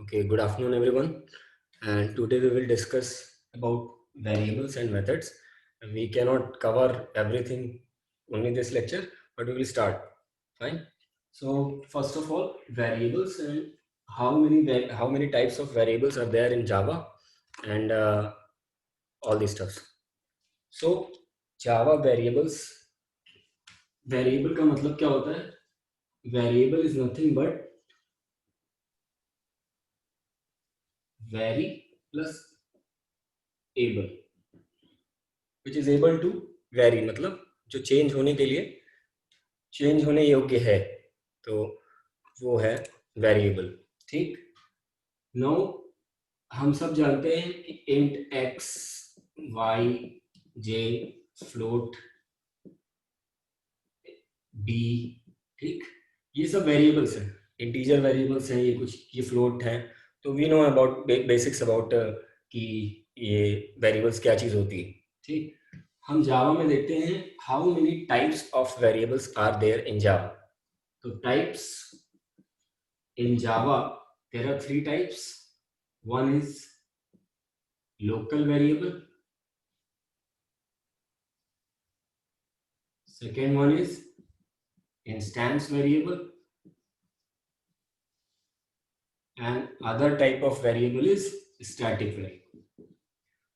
Okay, good afternoon everyone. And today we will discuss about variables and methods. And we cannot cover everything only this lecture, but we will start. Fine. So first of all, variables and how many types of variables are there in Java, and all these stuff. So Java variable का मतलब क्या होता है? Variable is nothing but vary plus able, which is able to vary, मतलब जो change होने के लिए चेंज होने योग्य है, तो वो है वेरिएबल. ठीक. नो, हम सब जानते हैं कि इंट एक्स, वाई, जे, फ्लोट, बी. ठीक. ये सब वेरिएबल्स हैं, इंटीजर वेरिएबल्स हैं, ये कुछ ये फ्लोट है. तो we know about basics about कि ये वेरिएबल्स क्या चीज़ होती है. ठीक. हम जावा में देखते हैं how many types of variables are there in Java. तो types in Java there are three types. One is local variable, second one is instance variable, and other type of variable is static variable.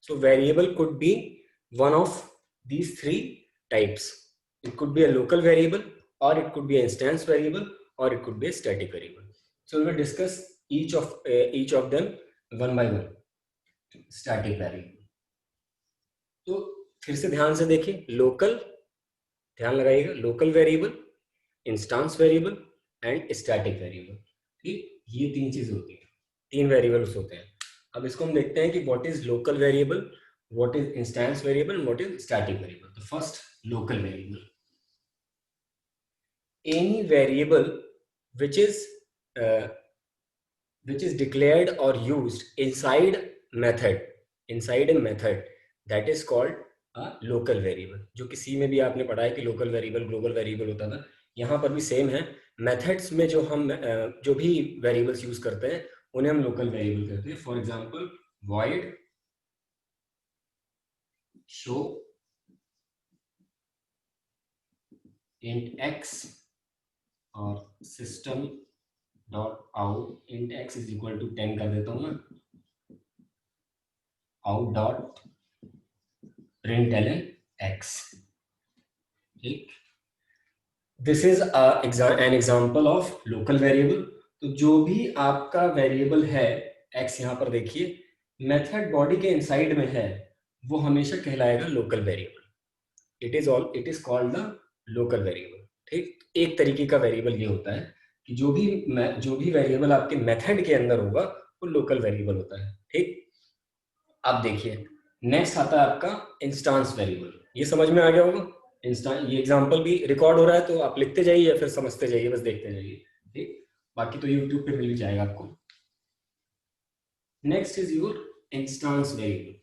So variable could be one of these three types. It could be a local variable, or it could be an instance variable, or it could be a static variable. So we will discuss each of them one by one. Static variable. तो फिर से ध्यान से देखिए, local, ध्यान लगाइएगा, local variable, instance variable and static variable. ठीक. ये तीन चीज होती है, तीन वेरिएबल्स होते हैं. अब इसको हम देखते हैं कि what is local variable, what is instance variable, what is static variable. तो first, local variable. Any variable which is declared or used inside a method that is called local variable. जो कि सी में भी आपने पढ़ा है कि लोकल वेरिएबल ग्लोबल वेरिएबल होता था. यहाँ पर भी सेम है. मेथड्स में जो हम जो भी वेरिएबल्स यूज करते हैं उन्हें हम लोकल वेरिएबल कहते हैं. For example void show int x और system dot out int x is equal to 10 कर देता हूँ मैं. out dot println x. ठीक. This is an example of local variable. तो जो भी आपका वेरिएबल है x, यहाँ पर देखिए मेथड बॉडी के इनसाइड में है, वो हमेशा कहलाएगा local variable. It is called the local variable. ठीक. एक तरीके का वेरिएबल ये होता है कि जो भी वेरिएबल आपके मेथड के अंदर होगा वो लोकल वेरिएबल होता है. ठीक. अब देखिए, नेक्स्ट आता है आपका इंस्टेंस वेरिएबल. ये समझ में आ गया होगा. ये एग्जांपल भी रिकॉर्ड हो रहा है, तो आप लिखते जाइए या फिर समझते जाइए, बस देखते जाइए. ठीक. बाकी तो यूट्यूब पे मिल जाएगा आपको. Next is your instance variable.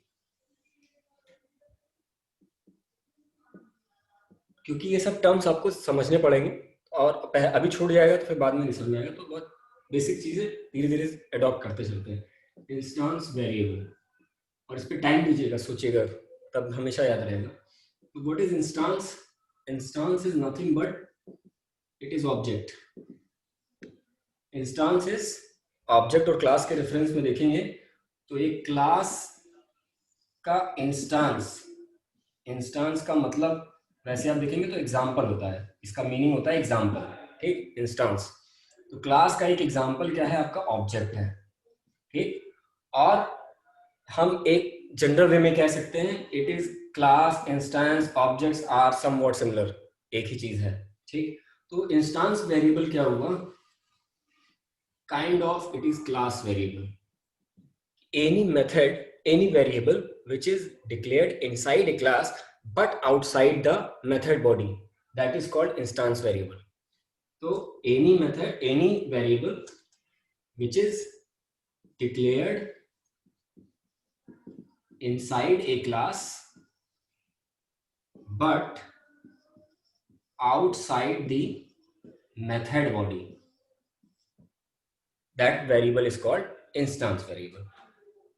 क्योंकि ये सब टर्म्स आपको समझने पड़ेंगे, और अभी छूट जाएगा तो फिर बाद में नहीं समझ आएगा. तो बहुत बेसिक चीजें धीरे धीरे अडॉप्ट करते चलते हैं. इंस्टेंस वेरिएबल, और इस पर टाइम दीजिएगा, सोचिएगा, तब हमेशा याद रहेगा. What is instance? Instance is nothing but it is object. Instance is object. और क्लास के रेफरेंस में देखेंगे तो एक क्लास का इंस्टांस का मतलब वैसे आप देखेंगे तो एग्जाम्पल होता है. इसका मीनिंग होता है एग्जाम्पल. ठीक. इंस्टांस. तो क्लास का एक एग्जाम्पल क्या है? आपका ऑब्जेक्ट है. ठीक. और हम एक जनरल वे में कह सकते हैं it is class, instance, objects are somewhat similar, एक ही चीज है. ठीक. तो इंस्टेंस वेरिएबल क्या हुआ? Kind of it is class variable. Any method, any variable which is declared inside a class but outside the method body, that is called instance variable. So any method, any variable which is declared inside a class but outside the method body, that variable is called instance variable.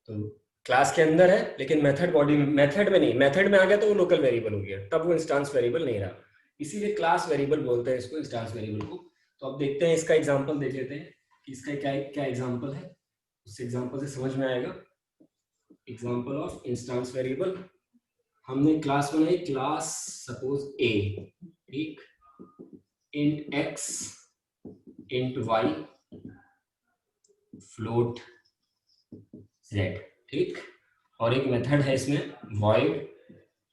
तो class के अंदर है लेकिन method body में, method में नहीं, method में आ गया तो वो लोकल वेरिएबल हो गया, तब वो इंस्टेंस वेरिएबल नहीं रहा, इसीलिए क्लास वेरिएबल बोलते हैं इसको, इंस्टेंस वेरिएबल को। तो अब देखते हैं इसका एग्जांपल देख लेते हैं कि इसका क्या क्या एग्जांपल है, उस एग्जांपल से समझ में आएगा। एग्जांपल ऑफ इंस्टेंस वेरिएबल, हमने क्लास बनाई, क्लास सपोज ए, ठीक, int x int y float z, ठीक, और एक मेथड है इसमें void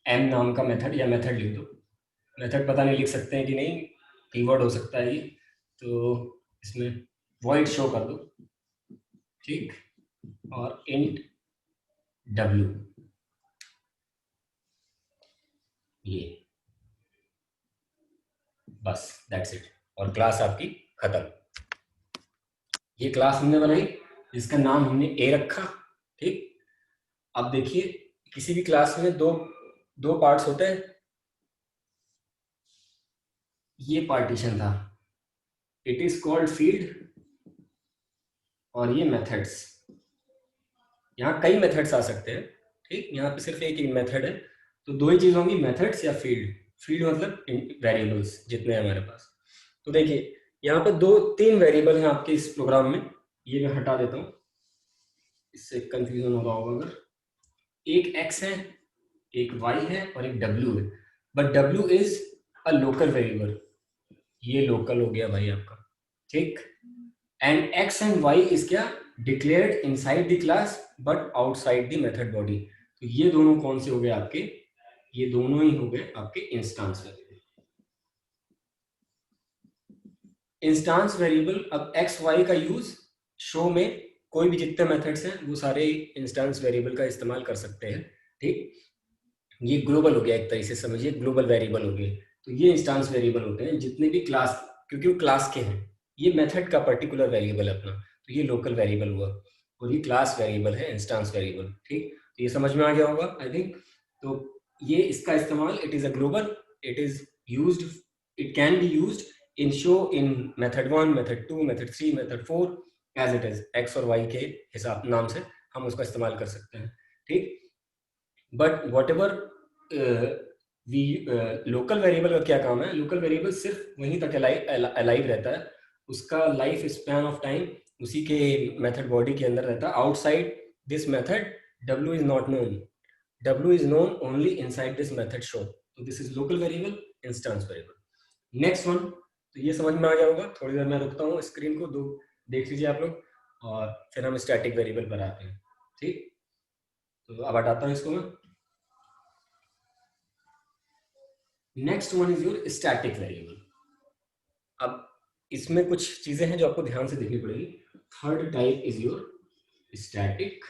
m नाम का मेथड, या मेथड लिख दो, मेथड पता नहीं लिख सकते हैं कि नहीं, कीवर्ड हो सकता है ये, तो इसमें void शो कर दो, ठीक, और int w, ये बस दैट्स इट, और क्लास आपकी खत्म। ये क्लास हमने बनाई जिसका नाम हमने ए रखा, ठीक। अब देखिए किसी भी क्लास में दो पार्ट्स होते हैं, ये पार्टीशन था, इट इज कॉल्ड फील्ड और ये मेथड्स। यहाँ कई मेथड्स आ सकते हैं, ठीक, यहाँ पे सिर्फ एक ही मेथड है, तो दो ही चीज होंगी, मेथड्स या फील्ड। फील्ड मतलब वेरिएबल्स जितने हैं हमारे पास। तो देखिए यहाँ पे दो तीन वेरिएबल हैं आपके इस प्रोग्राम में, ये मैं हटा देता हूँ, इससे कंफ्यूजन हो रहा होगा अगर, एक x है, एक y है और एक w है, but w is a local variable, ये लोकल हो गया भाई आपका, ठीक। And x and y is क्या, declared inside the class but outside the method body. तो ये दोनों कौन से हो गए आपके, ये दोनों ही हो गए आपके इंस्टेंस वेरिएबल। इंस्टेंस वेरिएबल, अब x y का यूज शो में कोई भी जितने मेथड्स हैं वो सारे इंस्टेंस वेरिएबल का इस्तेमाल कर सकते हैं, ठीक। ये ग्लोबल हो गया, एक तरीके से समझिए ग्लोबल वेरिएबल हो गए। तो ये इंस्टेंस वेरिएबल होते हैं जितने भी क्लास, क्योंकि वो क्लास के हैं, ये मेथड का पर्टिकुलर वेरिएबल है अपना, तो ये लोकल वेरिएबल हुआ, और ये क्लास वेरिएबल है इंस्टेंस वेरिएबल, ठीक। तो ये समझ में आ गया होगा आई थिंक। तो ये इसका इस्तेमाल, it is a global, it is used, it can be used in show in method 1, method 2, method 3, method 4, as it is, x और वाई के हिसाब नाम से हम उसका इस्तेमाल कर सकते हैं, ठीक। But what ever local variable का क्या काम है, लोकल वेरिएबल सिर्फ वहीं तक अलाइव रहता है, उसका लाइफ स्पैन ऑफ टाइम उसी के मेथड बॉडी के अंदर रहता है, outside this method w is not known, w is known only inside this method show. तो this is local variable, instance variable. Next one, तो ये समझ में आ गया होगा, थोड़ी देर मैं रुकता हूँ, स्क्रीन को दो देख लीजिए आप लोग, और फिर हम स्टैटिक वेरिएबल पर आते हैं, ठीक। तो अब हटाता हूँ इसको मैं। Next one is your static variable. अब इसमें कुछ चीजें हैं जो आपको ध्यान से देखनी पड़ेगी। Third type is your static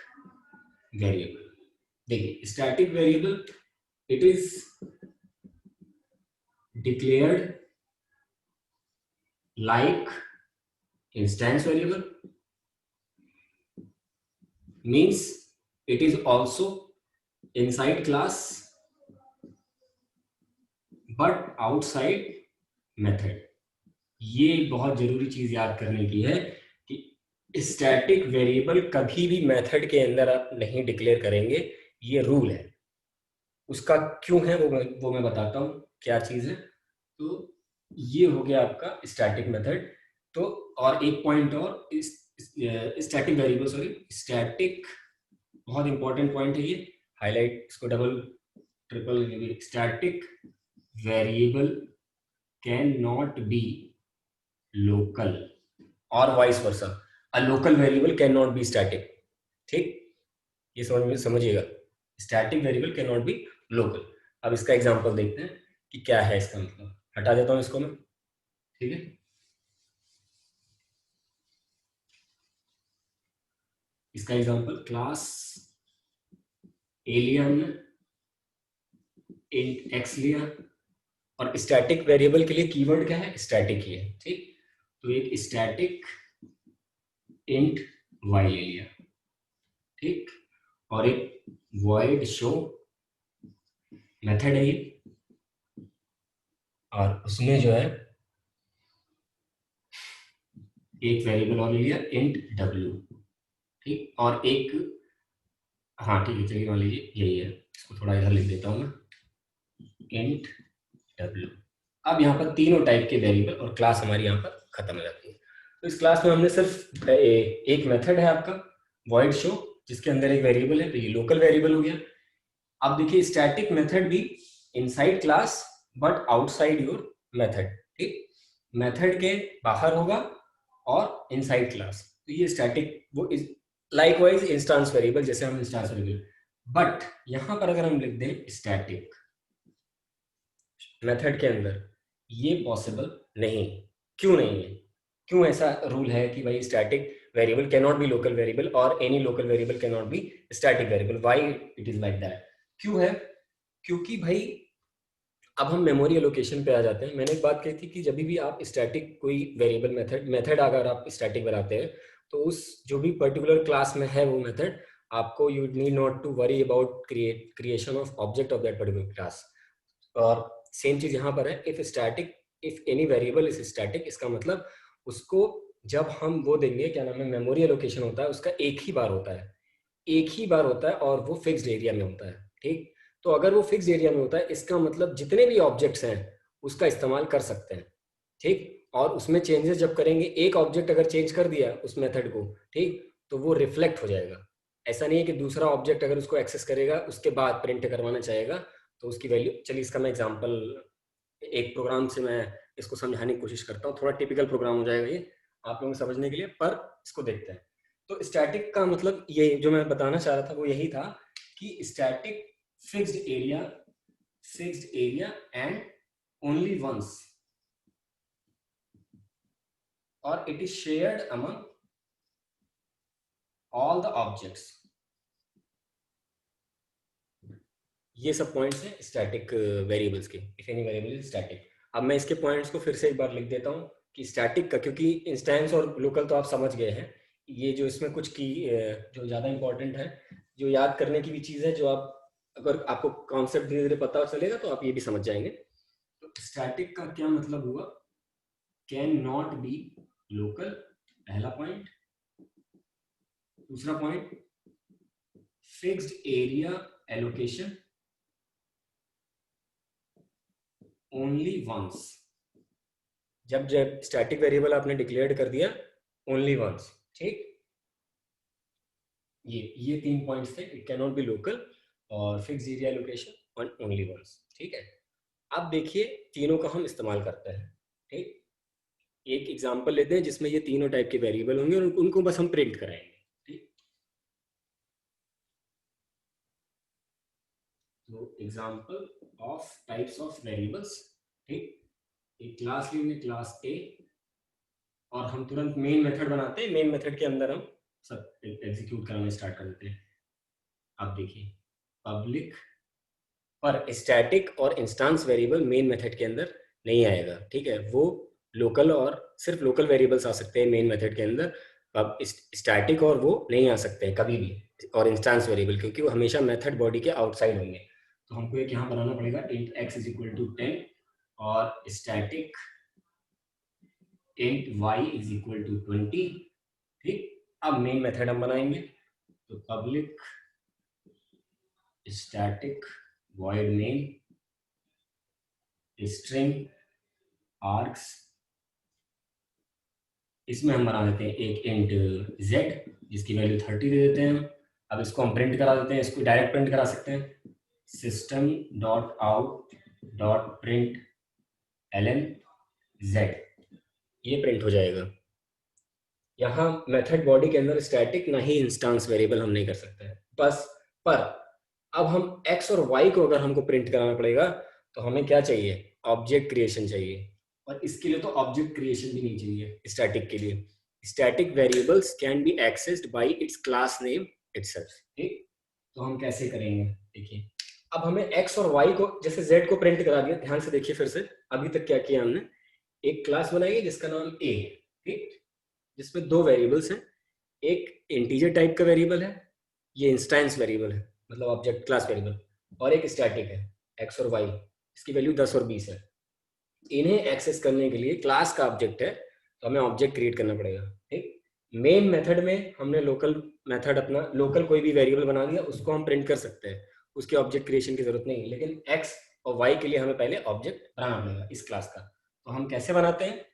variable. देखिए static variable, it is declared like instance variable, means it is also inside class but outside method. ये बहुत जरूरी चीज याद करने की है कि स्टैटिक वेरिएबल कभी भी मेथड के अंदर आप नहीं डिक्लेयर करेंगे, ये रूल है। उसका क्यों है वो मैं बताता हूँ क्या चीज है। तो ये हो गया आपका स्टैटिक मेथड। तो और एक पॉइंट और, स्टैटिक वेरिएबल, सॉरी स्टैटिक, बहुत इंपॉर्टेंट पॉइंट है ये, हाईलाइट इसको double triple, static variable can not be local और vice versa, a local variable can not be static, ठीक। ये समझिएगा, static variable can not be local. अब इसका एग्जांपल देखते हैं कि क्या है इसका मतलब, हटा देता हूं इसको मैं, ठीक है। इसका एग्जांपल, क्लास ए लिया हमने, इंट एक्स लिया, और स्टैटिक वेरिएबल के लिए कीवर्ड क्या है, स्टैटिक ही है, ठीक। तो एक स्टैटिक इंट वाई ले लिया, ठीक, और एक void शो मेथड है ये, और उसमें जो है एक वेरिएबल और ले लिया इंट w, ठीक, और एक, हाँ ठीक है, चलिए मान लीजिए यही है, इसको थोड़ा इधर लिख देता हूँ मैं, इंट w। अब यहाँ पर तीनों टाइप के वेरिएबल और क्लास हमारी यहाँ पर खत्म हो जाती है। तो इस क्लास में हमने सिर्फ एक मेथड है आपका void show, जिसके अंदर एक वेरिएबल है, तो ये लोकल वेरिएबल हो गया। अब देखिए स्टैटिक मेथड भी inside class but outside your method, ठीक, मेथड के बाहर होगा और इनसाइड क्लास, तो ये स्टैटिक वो लाइकवाइज इंस्टेंस वेरिएबल, जैसे हम इंस्टेंस वेरिएबल, बट यहां पर अगर हम लिख दें स्टैटिक मेथड के अंदर, ये पॉसिबल नहीं। क्यों नहीं है? क्यों ऐसा रूल है कि भाई static variable can not be local variable और any local variable can not be static variable? Why it is like that? क्यों है? क्योंकि भाई अब हम मेमोरी एलोकेशन पे आ जाते हैं। मैंने एक बात कही थी कि जब भी आप स्टैटिक कोई वेरिएबल मेथड अगर आप स्टैटिक बनाते हैं, तो उस जो भी पर्टिकुलर क्लास में है वो मेथड, आपको you need not to worry about creation of object of that particular class. और सेम चीज यहाँ पर है, if any variable is static, इसका मतलब उसको जब हम वो देंगे, क्या नाम है, मेमोरी एलोकेशन होता है उसका एक ही बार होता है, एक ही बार होता है और वो फिक्स्ड एरिया में होता है, ठीक। तो अगर वो फिक्स्ड एरिया में होता है, इसका मतलब जितने भी ऑब्जेक्ट्स हैं उसका इस्तेमाल कर सकते हैं, ठीक। और उसमें चेंजेस जब करेंगे, एक ऑब्जेक्ट अगर चेंज कर दिया उस मेथड को, ठीक, तो वो रिफ्लेक्ट हो जाएगा। ऐसा नहीं है कि दूसरा ऑब्जेक्ट अगर उसको एक्सेस करेगा उसके बाद प्रिंट करवाना चाहेगा तो उसकी वैल्यू, चलिए इसका मैं एग्जांपल एक प्रोग्राम से मैं इसको समझाने की कोशिश करता हूँ, थोड़ा टिपिकल प्रोग्राम हो जाएगा ये आप लोगों को समझने के लिए, पर इसको देखते हैं। तो स्टैटिक का मतलब ये जो मैं बताना चाह रहा था वो यही था कि static fixed area and only once, और it is shared among all the objects. ये सब पॉइंट्स हैं स्टैटिक वेरिएबल्स के, if any variable is static. अब मैं इसके पॉइंट्स को फिर से एक बार लिख देता हूँ कि स्टैटिक का, क्योंकि इंस्टेंस और लोकल तो आप समझ गए हैं, ये जो इसमें कुछ की जो ज़्यादा इंपॉर्टेंट है, जो याद करने की भी चीज़ है, जो आप अगर आपको कॉन्सेप्ट धीरे धीरे पता चलेगा तो आप ये भी समझ जाएंगे। तो स्टैटिक का क्या मतलब हुआ? कैन नॉट बी लोकल, पहला पॉइंट। दूसरा point, fixed area allocation only once. जब जब स्टैटिक वेरिएबल आपने डिक्लेयर कर दिया ओनली वंस, ठीक। ये तीन पॉइंट्स थे, it can not be local और fix area location on only once, ठीक है। अब देखिए तीनों का हम इस्तेमाल करते हैं, ठीक। एक एग्जांपल लेते हैं जिसमें ये तीनों टाइप के वेरिएबल होंगे और उनको बस हम प्रिंट कराएंगे, ठीक। तो example of types of variables, ठीक। एक क्लास लेंगे, क्लास ए, और हम तुरंत मेन मेथड बनाते हैं, मेन मेथड के अंदर हम सब एग्जीक्यूट कराना स्टार्ट कर देते हैं। अब देखिए पब्लिक, पर स्टैटिक और इंस्टेंस वेरिएबल मेन मेथड के अंदर नहीं आएगा, ठीक है। वो लोकल और सिर्फ लोकल वेरिएबल्स आ सकते हैं मेन मेथड के अंदर। अब स्टैटिक और वो नहीं आ सकते हैं कभी भी, और इंस्टेंस वेरिएबल, क्योंकि वो हमेशा मेथड बॉडी के आउटसाइड होंगे। तो हमको एक यहाँ बनाना पड़ेगा, int x is equal to 10 और static int y is equal to 20, ठीक। अब मेन मेथड हम बनाएंगे, तो public static void main string args, इसमें हम बना देते हैं एक इंट z जिसकी वैल्यू 30 दे देते हैं। अब इसको हम प्रिंट करा देते हैं, इसको डायरेक्ट प्रिंट करा सकते हैं, system dot out dot print ln z, ये प्रिंट हो जाएगा। यहाँ मेथड बॉडी के अंदर स्टैटिक ना ही इंस्टेंस वेरिएबल हम नहीं कर सकते हैं बस। पर अब हम x और y को अगर हमको प्रिंट कराना पड़ेगा तो हमें क्या चाहिए? ऑब्जेक्ट क्रिएशन चाहिए, और इसके लिए तो ऑब्जेक्ट क्रिएशन भी नहीं चाहिए स्टैटिक के लिए। Static variables can be accessed bye it's class name itself, ठीक। तो हम कैसे करेंगे देखिए, अब हमें x और y को, जैसे z को प्रिंट करा दिया, ध्यान से देखिए फिर से अभी तक क्या किया हमने। एक क्लास बनाई है जिसका नाम a है, ठीक, जिसमें दो वेरिएबल्स हैं, एक इंटीजर टाइप का वेरिएबल है, ये इंस्टेंस वेरिएबल है मतलब ऑब्जेक्ट क्लास वेरिएबल, और एक स्टैटिक है x और y, इसकी वैल्यू 10 और 20 है। इन्हें एक्सेस करने के लिए क्लास का ऑब्जेक्ट है तो हमें ऑब्जेक्ट क्रिएट करना पड़ेगा, ठीक। मेन मेथड में हमने लोकल मेथड अपना लोकल कोई भी वेरिएबल बना दिया, उसको हम प्रिंट कर सकते हैं, उसके ऑब्जेक्ट क्रिएशन की जरूरत नहीं है। लेकिन एक्स और वाई के लिए हमें पहले ऑब्जेक्ट बनाना पड़ेगा इस क्लास का। तो हम कैसे बनाते हैं,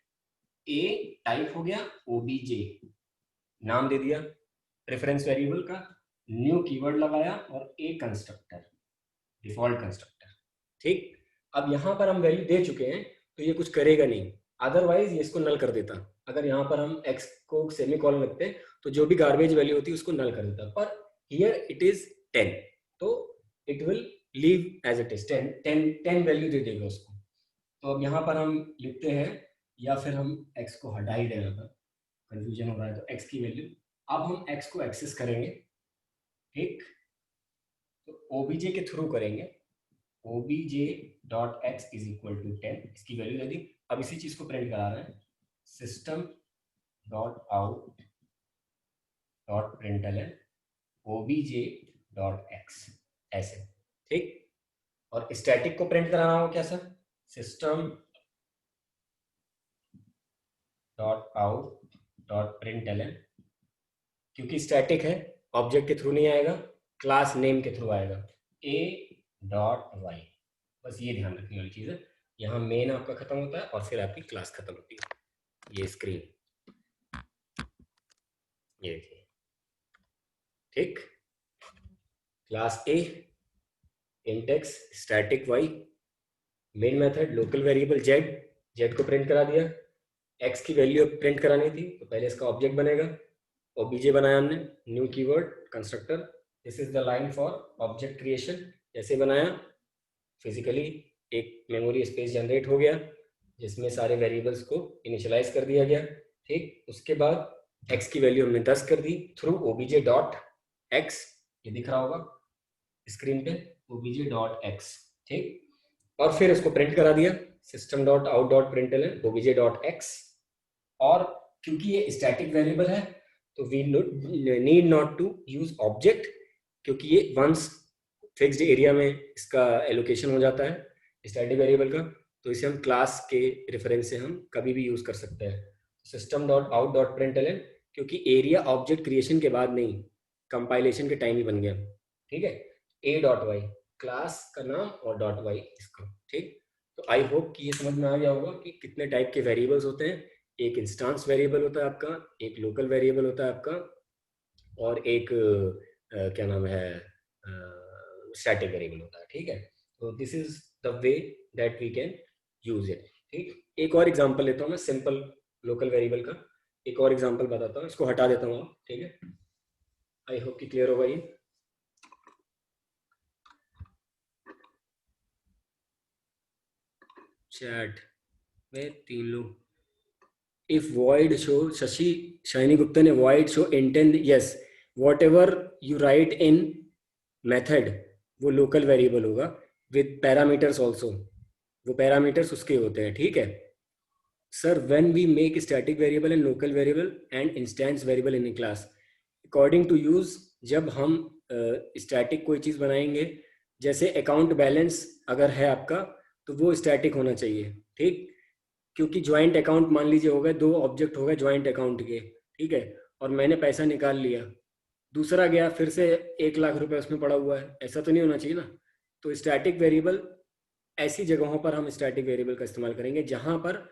ए टाइप हो गया ओबीजे, नाम दे दिया रेफरेंस वेरिएबल का, न्यू कीवर्ड लगाया और ए कंस्ट्रक्टर, डिफॉल्ट कंस्ट्रक्टर। ठीक, अब यहां पर हम वैल्यू दे चुके हैं तो ये कुछ करेगा नहीं, अदरवाइज ये इसको नल कर देता। अगर यहाँ पर हम x को सेमी कॉलन रखते हैं तो जो भी गार्बेज वैल्यू होती है उसको नल कर देता, पर हियर इट इज 10, तो it will leave as it is 10 value दे देगा उसको। तो अब यहाँ पर हम लिखते हैं, या फिर हम x को हटा ही देना था, कंफ्यूजन हो रहा है, तो x की वैल्यू, अब हम x को एक्सेस करेंगे। ठीक, तो ओबीजे के थ्रू करेंगे, obj.x इज इक्वल टू 10, इसकी वैल्यू दे दी। अब इसी चीज को प्रिंट करा रहे हैं, system dot out dot println obj.x, ऐसे। ठीक, और स्टैटिक को प्रिंट कराना हो कैसा, system dot out dot println, क्योंकि स्टैटिक है ऑब्जेक्ट के थ्रू नहीं आएगा, क्लास नेम के थ्रू आएगा, a डॉट वाई। बस ये ध्यान रखने वाली चीज है, यहाँ मेन आपका खत्म होता है और फिर आपकी क्लास खत्म होती है। ये स्क्रीन, ये देखिए। ठीक, class A int x static y, main method local variable z, z को प्रिंट करा दिया, एक्स की वैल्यू प्रिंट करानी थी तो पहले इसका ऑब्जेक्ट बनेगा, ओबीजे बनाया हमने, new keyword constructor, this is the line for object creation. जैसे बनाया फिजिकली एक मेमोरी स्पेस जनरेट हो गया जिसमें सारे वेरिएबल्स को इनिशियलाइज कर दिया गया। ठीक, उसके बाद x की वैल्यू हमने 10 कर the through obj dot x, ये दिख रहा होगा स्क्रीन पे, obj डॉट एक्स। ठीक, और फिर इसको प्रिंट करा दिया system dot out dot println obj dot x, और क्योंकि ये स्टैटिक वेरिएबल है तो we need not to use object, क्योंकि ये वंस फिक्स्ड एरिया में इसका एलोकेशन हो जाता है स्टैटिक वेरिएबल का, तो इसे हम क्लास के रेफरेंस से हम कभी भी यूज कर सकते हैं। System dot out dot println, क्योंकि एरिया ऑब्जेक्ट क्रिएशन के बाद नहीं, कंपाइलेशन के टाइम ही बन गया। ठीक है, ए डॉट वाई क्लास का नाम और डॉट वाई इसका। ठीक, तो आई होप कि ये समझ में आ गया होगा कि कितने टाइप के वेरिएबल्स होते हैं। एक इंस्टांस वेरिएबल होता है आपका, एक लोकल वेरिएबल होता है आपका, और एक क्या नाम है स्टैटिक वेरिएबल होता है। ठीक है, तो this is the way that we can use it. ठीक, एक और एग्जांपल लेता हूँ मैं सिंपल लोकल वेरिएबल का, एक और एग्जांपल बताता हूँ, इसको हटा देता हूँ। ठीक है, आई होप कि क्लियर होगा ये। चैट में 3 लोग, if void show, Shashi shiny Gupta ने void show intent, yes, whatever you write in method वो local variable होगा with parameters also, वो parameters उसके होते हैं। ठीक है sir, when we make static variable and local variable and instance variable in a class according to use, जब हम static कोई चीज़ बनाएंगे, जैसे अकाउंट बैलेंस अगर है आपका तो वो स्टैटिक होना चाहिए। ठीक, क्योंकि ज्वाइंट अकाउंट मान लीजिए हो गए, 2 ऑब्जेक्ट हो गए ज्वाइंट अकाउंट के। ठीक है, और मैंने पैसा निकाल लिया, दूसरा गया फिर से 1 लाख रुपए उसमें पड़ा हुआ है, ऐसा तो नहीं होना चाहिए ना। तो स्टैटिक वेरिएबल ऐसी जगहों पर हम स्टैटिक वेरिएबल का इस्तेमाल करेंगे जहां पर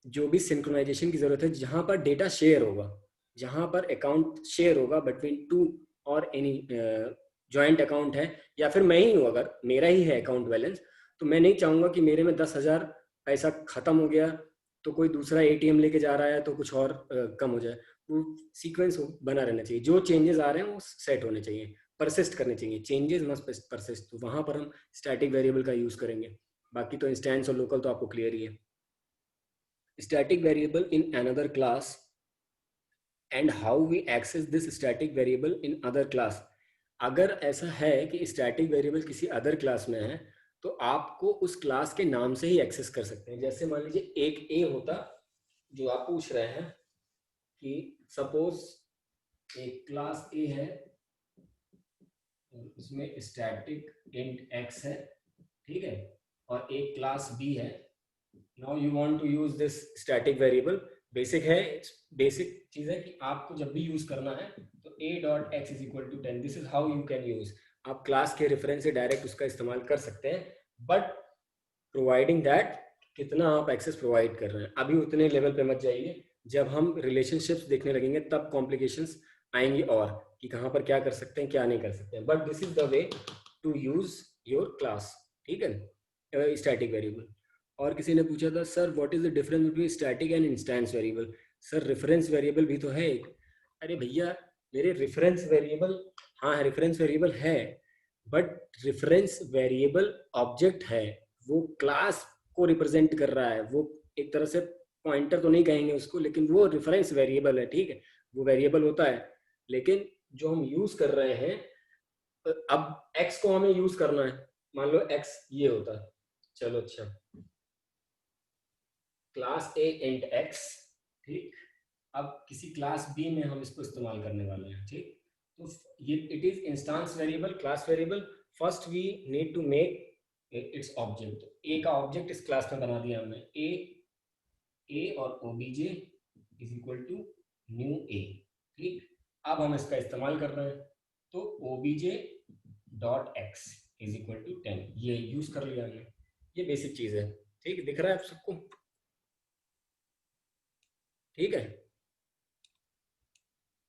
जो भी सिंक्रोनाइजेशन की जरूरत है, जहां पर डेटा शेयर होगा, जहां पर अकाउंट शेयर होगा बिटवीन 2 और एनी ज्वाइंट अकाउंट है, या फिर मैं ही हूँ, अगर मेरा ही है अकाउंट बैलेंस, तो मैं नहीं चाहूंगा कि मेरे में 10,000 पैसा खत्म हो गया तो कोई दूसरा एटीएम लेके जा रहा है तो कुछ और कम हो जाए। वो सीक्वेंस बना रहना चाहिए, जो चेंजेस आ रहे हैं वो सेट होने चाहिए, परसिस्ट करने चाहिए, चेंजेस मस्ट परसिस्ट, तो वहां पर हम स्टैटिक वेरिएबल का यूज करेंगे। बाकी तो इंस्टेंस और लोकल तो आपको क्लियर ही है। Static variable in another class and how we access this static variable in other class. अगर ऐसा है कि स्टैटिक वेरिएबल किसी अदर क्लास में है तो आपको उस क्लास के नाम से ही एक्सेस कर सकते हैं। जैसे मान लीजिए एक ए होता, जो आप पूछ रहे हैं कि सपोज एक क्लास ए है, उसमें स्टैटिक इंट एक्स है। ठीक है, और एक क्लास बी है। Now you want to use this static variable basic है, बेसिक चीज है कि आपको जब भी यूज करना है तो a dot x is equal to 10, this is how you can use. आप क्लास के रेफरेंस से डायरेक्ट उसका इस्तेमाल कर सकते हैं, बट प्रोवाइडिंग दैट कितना आप एक्सेस प्रोवाइड कर रहे हैं। अभी उतने लेवल पे मत जाइए, जब हम रिलेशनशिप्स देखने लगेंगे तब कॉम्प्लिकेशंस आएंगी, और कि कहाँ पर क्या कर सकते हैं क्या नहीं कर सकते हैं। But this is the way to use your class, ठीक है, स्टैटिक वेरिएबल। और किसी ने पूछा था sir what is the difference between static and instance variable. Sir reference variable भी तो है एक। अरे भैया मेरे रेफरेंस वेरिएबल, हाँ रेफरेंस वेरिएबल है, बट रेफरेंस वेरिएबल ऑब्जेक्ट है, वो क्लास को रिप्रेजेंट कर रहा है। वो एक तरह से पॉइंटर तो नहीं कहेंगे उसको, लेकिन वो रेफरेंस वेरिएबल है, ठीक है, वो वेरिएबल होता है। लेकिन जो हम यूज कर रहे हैं, अब x को हमें यूज करना है, मान लो x ये होता है, चलो अच्छा, क्लास ए इंट x, ठीक। अब किसी क्लास b में हम इसको इस्तेमाल करने वाले हैं, ठीक। तो ये it is instance variable, class variable. First we need to make its object. A का ऑब्जेक्ट इस क्लास में बना दिया हमने, ए और OBJ is equal to new A, ठीक। अब हम इसका इस्तेमाल कर रहे हैं, तो OBJ dot x is equal to 10, ये यूज कर लिया हमने। ये बेसिक चीज है, ठीक, दिख रहा है आप सबको, ठीक है।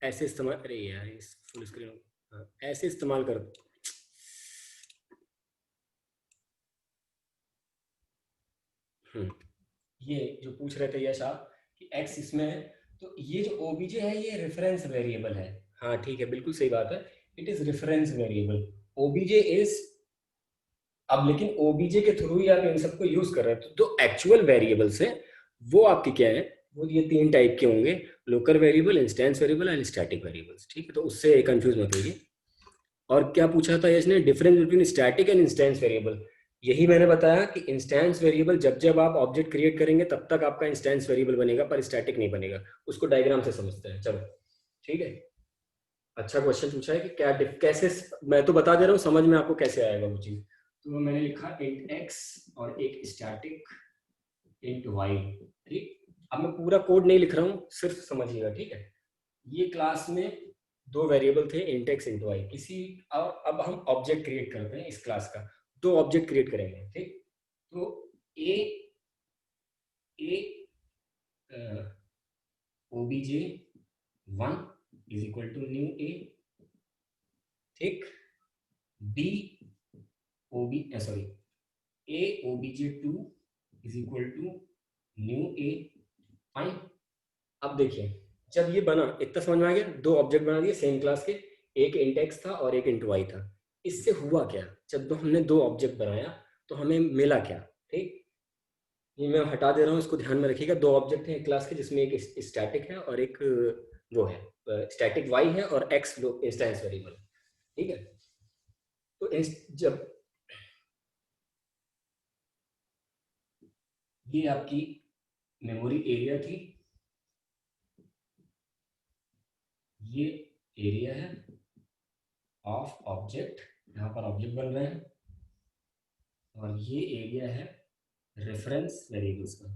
ऐसे इस्तेमाल, अरे यार इस फुल स्क्रीन, हाँ, ऐसे इस्तेमाल कर। ये जो पूछ रहे थे यश आप कि x इसमें है, तो ये जो ओबीजे है ये रेफरेंस वेरिएबल है। हाँ ठीक है, बिल्कुल सही बात है, it is reference variable. OBJ is, अब लेकिन ओबीजे के थ्रू ही आप इन सबको यूज कर रहे हैं, तो जो एक्चुअल वेरिएबल्स है वो आपके क्या है, वो ये तीन टाइप के होंगे, local variable, instance variable and static variables, ठीक है। तो उससे कंफ्यूज मत होइए। और क्या पूछा था इसने, difference between static and instance variable. यही मैंने बताया कि इंस्टेंस वेरिएबल जब जब आप ऑब्जेक्ट क्रिएट करेंगे तब तक आपका इंस्टेंस वेरिएबल बनेगा, पर स्टैटिक नहीं बनेगा। उसको डायग्राम से समझते हैं, चलो ठीक है। अच्छा क्वेश्चन पूछा है कि क्या कैसे, मैं तो बता दे रहा हूँ, समझ में आपको कैसे आएगा वो चीज। तो मैंने लिखा इंट एक्स और एक स्टैटिक इंट वाई, ठीक। अब मैं पूरा कोड नहीं लिख रहा हूँ, सिर्फ समझिएगा, ठीक है। ये क्लास में दो वेरिएबल थे, इंट एक्स इंट वाई, किसी, और अब हम ऑब्जेक्ट क्रिएट करते हैं इस क्लास का, दो ऑब्जेक्ट क्रिएट करेंगे, ठीक। तो A A OBJ 1 is equal to new A, ठीक। B OB sorry A OBJ 2 is equal to new A, fine. अब देखिए जब ये बना, इतना समझ में आ गया, दो ऑब्जेक्ट बना दिए सेम क्लास के, एक इंट एक्स था और एक इंट वाई था। इससे हुआ क्या, जब दो हमने दो ऑब्जेक्ट बनाया तो हमें मिला क्या, ठीक। ये मैं हटा दे रहा हूँ, इसको ध्यान में रखिएगा। दो ऑब्जेक्ट हैं एक क्लास के, जिसमें एक स्टैटिक है और एक वो है स्टैटिक वाई है, और एक्स इंस्टेंस वेरिएबल, ठीक है। तो जब ये आपकी मेमोरी एरिया थी, ये एरिया है ऑफ ऑब्जेक्ट, यहाँ पर ऑब्जेक्ट बन रहे हैं, और ये एरिया है रेफरेंस वेरिएबल्स का।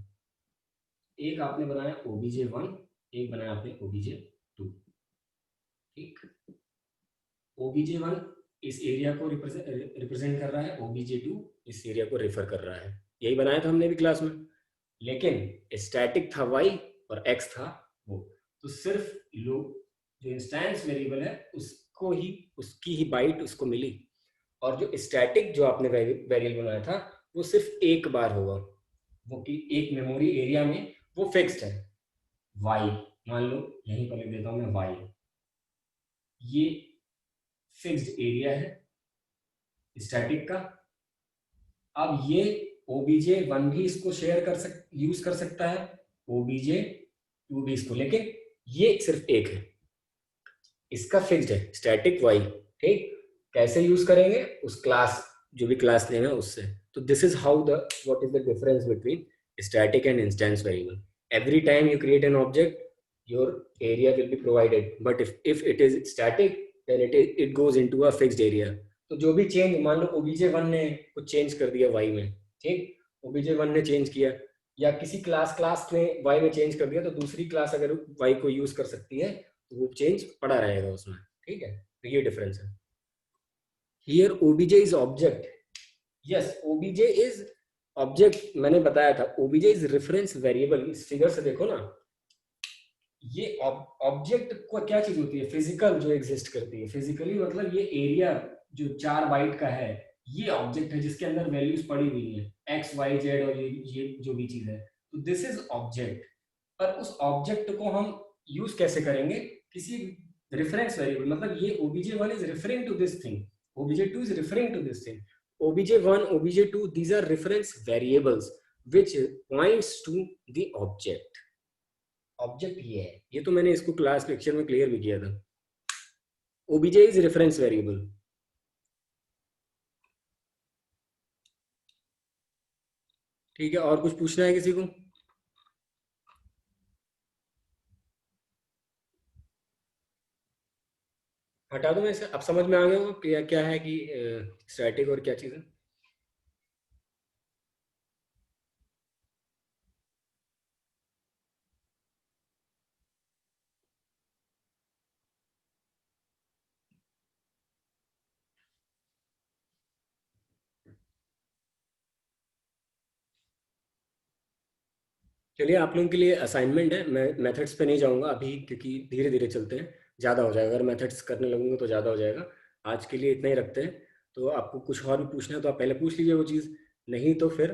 एक आपने बनाया obj1, एक बनाया आपने obj2, ठीक। obj1 इस एरिया को रिप्रेजेंट कर रहा है, obj2 इस एरिया को रेफर कर रहा है, यही बनाया था हमने भी क्लास में। लेकिन स्टैटिक था y और x था वो, तो सिर्फ लोग जो इंस्टेंस वेरिएबल है उसको ही, उसकी ही बाइट उसको मिली, और जो स्टैटिक जो आपने वेरिएबल बनाया था वो सिर्फ एक बार होगा, वो कि एक मेमोरी एरिया में वो फिक्स्ड है। वाई मान लो, यहीं पर लिख देता हूं मैं वाई, ये फिक्स्ड एरिया है स्टैटिक का। अब ये obj1 भी इसको शेयर कर यूज कर सकता है, obj2 भी इसको, लेकिन ये सिर्फ एक है, इसका फिक्स्ड है स्टैटिक वाई, ठीक। कैसे यूज करेंगे, उस क्लास, जो भी क्लास लेना उससे। तो this is how the, what is the difference between static and instance variable. Every time you create an object, your area will be provided, but if it is static, then it goes into a fixed area। तो जो भी change, मान लो obj1 ने कुछ change कर दिया y में, ठीक, obj1 ने चेंज किया, या किसी क्लास ने वाई में चेंज कर दिया तो दूसरी क्लास अगर वाई को यूज कर सकती है तो वो चेंज पड़ा रहेगा उसमें, ठीक है। तो ये डिफरेंस है। Here OBJ is object, yes OBJ is object, मैंने बताया था ओबीजे इज रेफरेंस वेरिएबल। इस फिगर से देखो ना, ये ऑब्जेक्ट को क्या चीज होती है, फिजिकल जो एग्जिस्ट करती है, फिजिकली मतलब ये एरिया जो 4 बाइट का है, ये ऑब्जेक्ट है जिसके अंदर वैल्यूज पड़ी हुई है एक्स वाई जेड, और ये जो भी चीज है, तो दिस इज ऑब्जेक्ट। पर उस ऑब्जेक्ट को हम यूज कैसे करेंगे, किसी रेफरेंस वेरिएबल, मतलब ये obj1 is referring to this thing, obj2 is referring to this thing, obj1 obj2 these are reference variables which points to the object। Object ये है, ये तो मैंने इसको क्लास लेक्चर में क्लियर भी किया था। obj is reference variable. ठीक है, और कुछ पूछना है किसी को? हटा दूं ऐसे, अब समझ में आ गया होगा क्या क्या है कि स्टैटिक और क्या चीज़ है। चलिए, आप लोगों के लिए असाइनमेंट है, मैं मेथड्स पे नहीं जाऊंगा अभी क्योंकि धीरे धीरे चलते हैं, ज़्यादा हो जाएगा अगर मेथड्स करने लगूंगा तो ज़्यादा हो जाएगा। आज के लिए इतना ही रखते हैं। तो आपको कुछ और भी पूछना है तो आप पहले पूछ लीजिए वो चीज़, नहीं तो फिर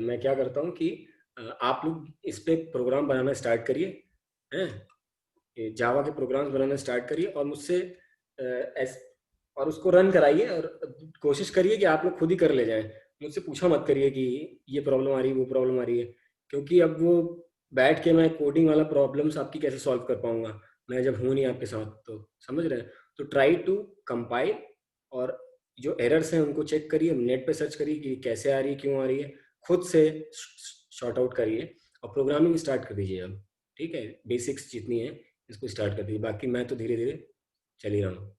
मैं क्या करता हूँ कि आप लोग इस पे प्रोग्राम बनाना स्टार्ट करिए, हैं, जावा के प्रोग्राम्स बनाना स्टार्ट करिए और मुझसे अ, एस और उसको रन कराइए, और कोशिश करिए कि आप लोग खुद ही कर ले जाएं। मुझसे पूछा मत करिए कि ये प्रॉब्लम आ रही है वो प्रॉब्लम आ रही है, क्योंकि अब वो बैठ के मैं कोडिंग वाला प्रॉब्लम्स आपकी कैसे सॉल्व कर पाऊंगा, मैं जब हूँ नहीं आपके साथ, तो समझ रहे हैं। तो ट्राई टू कंपाइल, और जो एरर्स हैं उनको चेक करिए, नेट पे सर्च करिए कि कैसे आ रही है, क्यों आ रही है, खुद से शॉर्ट आउट करिए और प्रोग्रामिंग स्टार्ट कर दीजिए अब। ठीक है, बेसिक्स जितनी है इसको स्टार्ट कर दीजिए, बाकी मैं तो धीरे धीरे चल ही रहा हूँ।